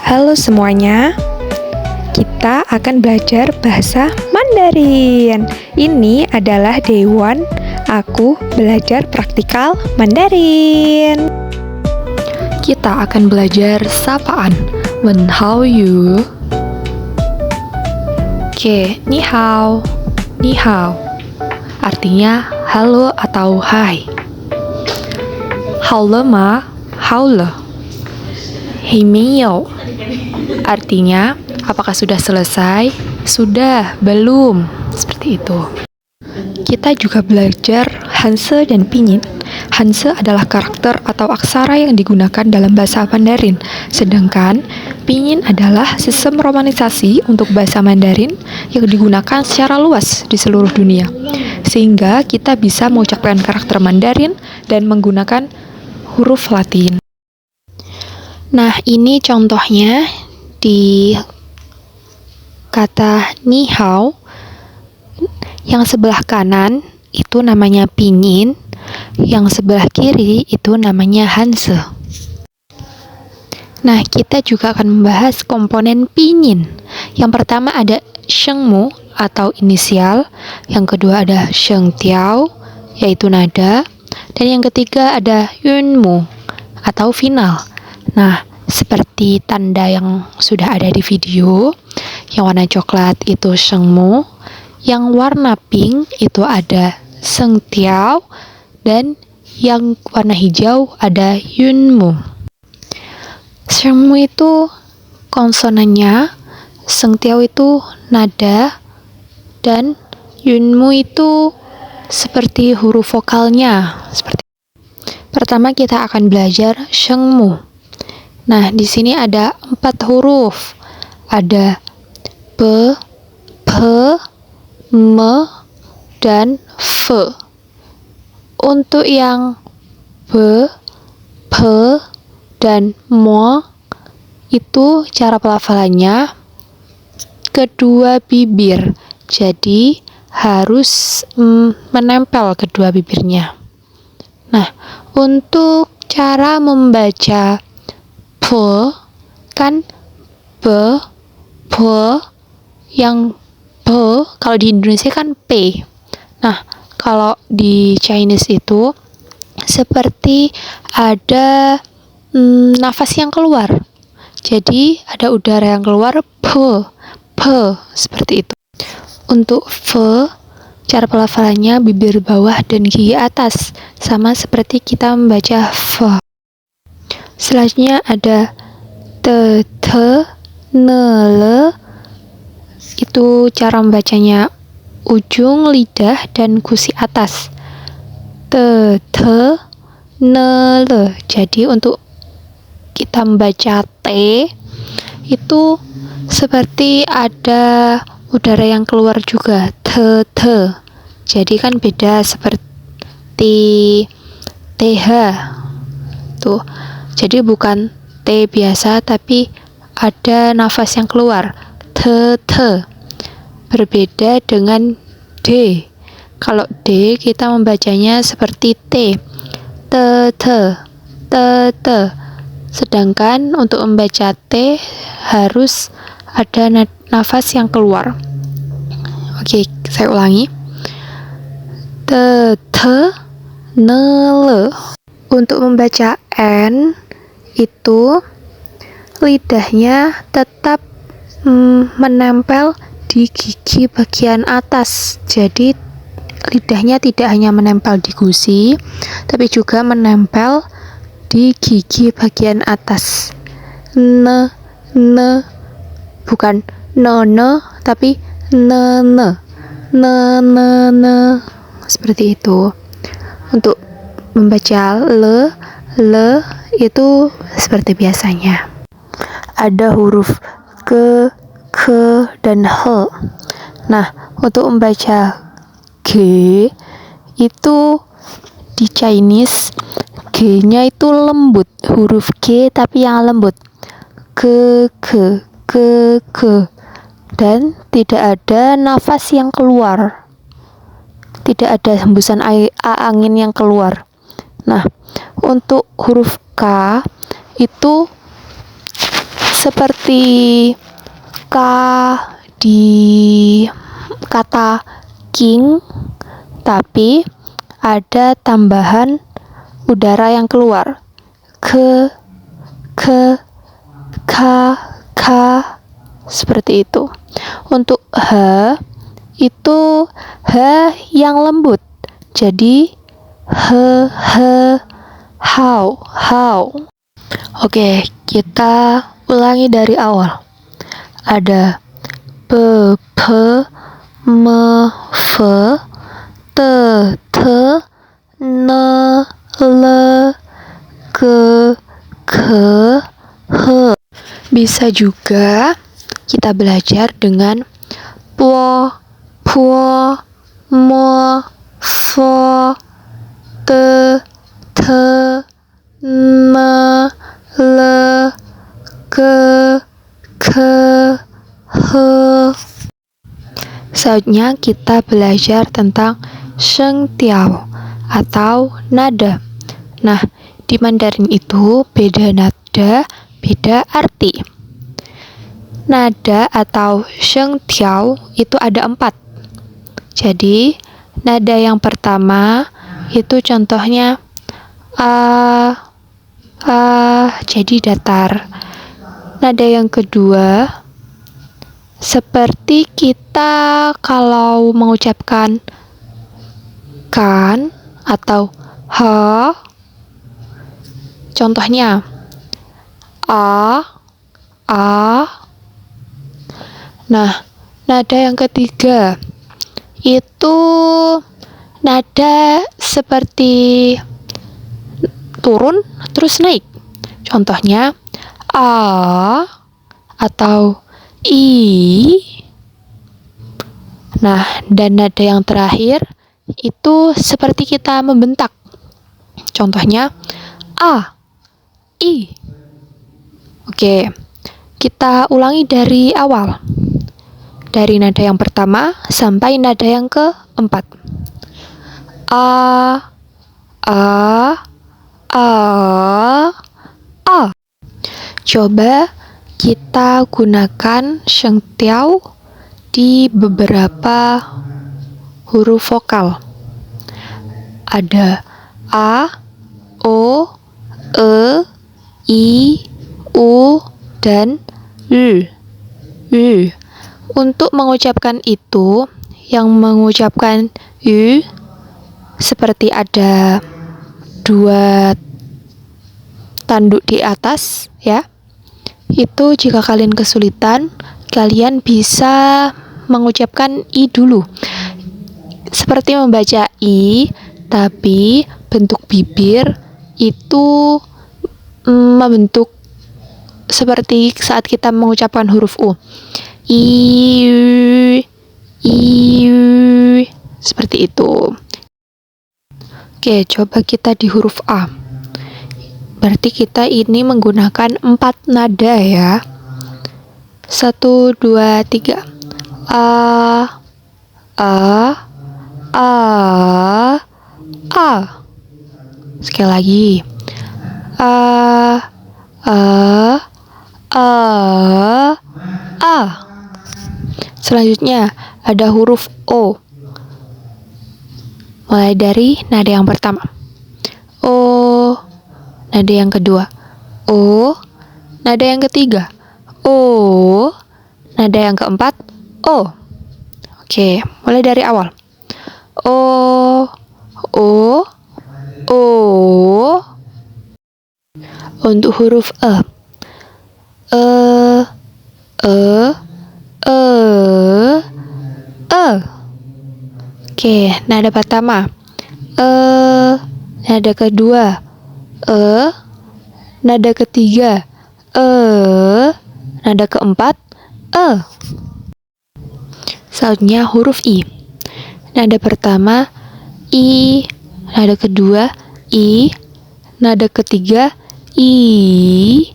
Halo semuanya, kita akan belajar bahasa Mandarin. Ini adalah day 1 aku belajar praktikal Mandarin. Kita akan belajar sapaan. Wen hao yu. Oke, ni hao. Ni hao. Artinya halo atau hai. Hao le ma? Hao le. Hei mei artinya, apakah sudah selesai? Sudah, belum. Seperti itu. Kita juga belajar Hanse dan Pinyin. Hanse adalah karakter atau aksara yang digunakan dalam bahasa Mandarin. Sedangkan Pinyin adalah sistem romanisasi untuk bahasa Mandarin yang digunakan secara luas di seluruh dunia. Sehingga kita bisa mengucapkan karakter Mandarin dan menggunakan huruf Latin. Nah, ini contohnya di kata ni hao. Yang sebelah kanan itu namanya pinyin, yang sebelah kiri itu namanya hanse. Nah, kita juga akan membahas komponen pinyin. Yang pertama ada shengmu atau inisial, yang kedua ada shengtiao yaitu nada, dan yang ketiga ada yunmu atau final. Nah, seperti tanda yang sudah ada di video, yang warna coklat itu shengmu, yang warna pink itu ada shengtiao, dan yang warna hijau ada yunmu. Shengmu itu konsonannya, shengtiao itu nada, dan yunmu itu seperti huruf vokalnya. Pertama kita akan belajar shengmu. Nah, di sini ada 4 huruf. Ada p, p, m, dan f. Untuk yang p, p, dan mo itu cara pelafalannya kedua bibir. Jadi harus menempel kedua bibirnya. Nah, untuk cara membaca p, kan p, yang p, kalau di Indonesia kan p. Nah, kalau di Chinese itu seperti ada nafas yang keluar. Jadi ada udara yang keluar, p, seperti itu. Untuk f, cara pelafalannya bibir bawah dan gigi atas, sama seperti kita membaca f. Selanjutnya ada te, ne, le. Itu cara membacanya ujung lidah dan gusi atas. Te, ne, le. Jadi untuk kita membaca t itu seperti ada udara yang keluar juga. Te. Jadi kan beda seperti th. Tuh. Jadi bukan T biasa, tapi ada nafas yang keluar. Te. Berbeda dengan D. Kalau D kita membacanya seperti T. Te. Sedangkan untuk membaca T harus ada nafas yang keluar. Oke, saya ulangi. Te, ne, le. Untuk membaca N itu lidahnya tetap menempel di gigi bagian atas. Jadi lidahnya tidak hanya menempel di gusi, tapi juga menempel di gigi bagian atas. Ne, bukan ne, tapi ne. Seperti itu. Untuk membaca le itu seperti biasanya. Ada huruf ke, dan h. Nah, untuk membaca g itu di Chinese g-nya itu lembut, huruf g tapi yang lembut. Ke, dan tidak ada nafas yang keluar. Tidak ada hembusan angin yang keluar. Nah, untuk huruf K itu seperti ka di kata king, tapi ada tambahan udara yang keluar. Ke, ka, seperti itu. Untuk h, itu h yang lembut. Jadi how. Oke, kita ulangi dari awal. Ada pe, me, fe, te, ne, le, ke, he. Bisa juga kita belajar dengan puo, mo, fo, te, ne, le, ke, he. Selanjutnya kita belajar tentang sheng tiao atau nada. Nah, di Mandarin itu beda nada, beda arti. Nada atau sheng tiao itu ada 4. Jadi, nada yang pertama itu contohnya jadi datar. Nada yang kedua seperti kita kalau mengucapkan kan atau ha, contohnya a. Nah, nada yang ketiga itu nada seperti turun terus naik. Contohnya a atau i. Nah, dan nada yang terakhir itu seperti kita membentak. Contohnya a, i. Oke, kita ulangi dari awal. Dari nada yang pertama sampai nada yang keempat. A. Coba kita gunakan sheng tiao di beberapa huruf vokal. Ada a, o, e, i, u, dan l. Untuk mengucapkan itu, yang mengucapkan u seperti ada 2 tanduk di atas, ya. Itu jika kalian kesulitan, kalian bisa mengucapkan i dulu. Seperti membaca i, tapi bentuk bibir itu membentuk seperti saat kita mengucapkan huruf u. I, seperti itu. Oke, coba kita di huruf a. Berarti kita ini menggunakan 4 nada ya. 1, 2, 3. A. Sekali lagi. A. Selanjutnya ada huruf o. Mulai dari nada yang pertama. O. Nada yang kedua. O. Nada yang ketiga. O. Nada yang keempat. O. Oke, mulai dari awal. O. Untuk huruf e. Oke, nada pertama nada kedua nada ketiga nada keempat Selanjutnya huruf i. Nada pertama i, nada kedua i, nada ketiga i,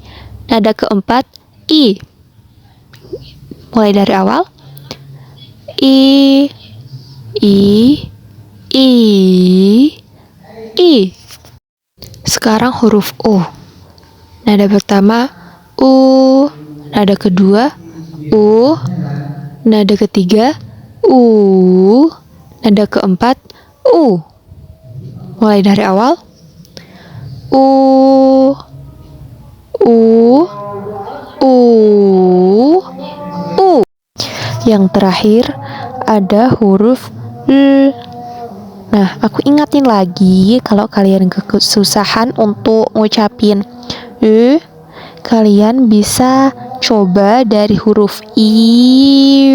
nada keempat i. Mulai dari awal. I. Sekarang huruf u. Nada pertama u, Nada kedua U. Nada ketiga U. Nada keempat U. Mulai dari awal. U. U. U. U. Yang terakhir ada huruf L. Nah, aku ingatin lagi kalau kalian kesusahan untuk ngucapin kalian bisa coba dari huruf I.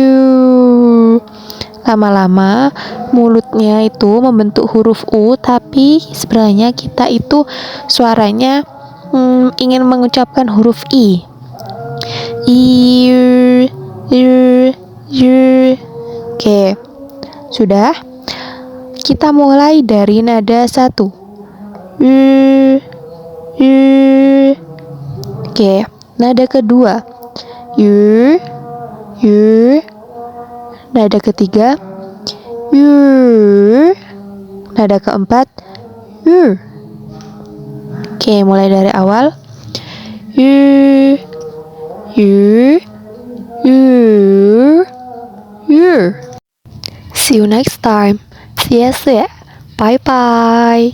Lama-lama mulutnya itu membentuk huruf U, tapi sebenarnya kita itu suaranya ingin mengucapkan huruf I. I. Oke, sudah. Kita mulai dari nada 1. Oke, nada kedua. Nada ketiga. Nada keempat. Oke, mulai dari awal. See you next time. See ya. Bye bye.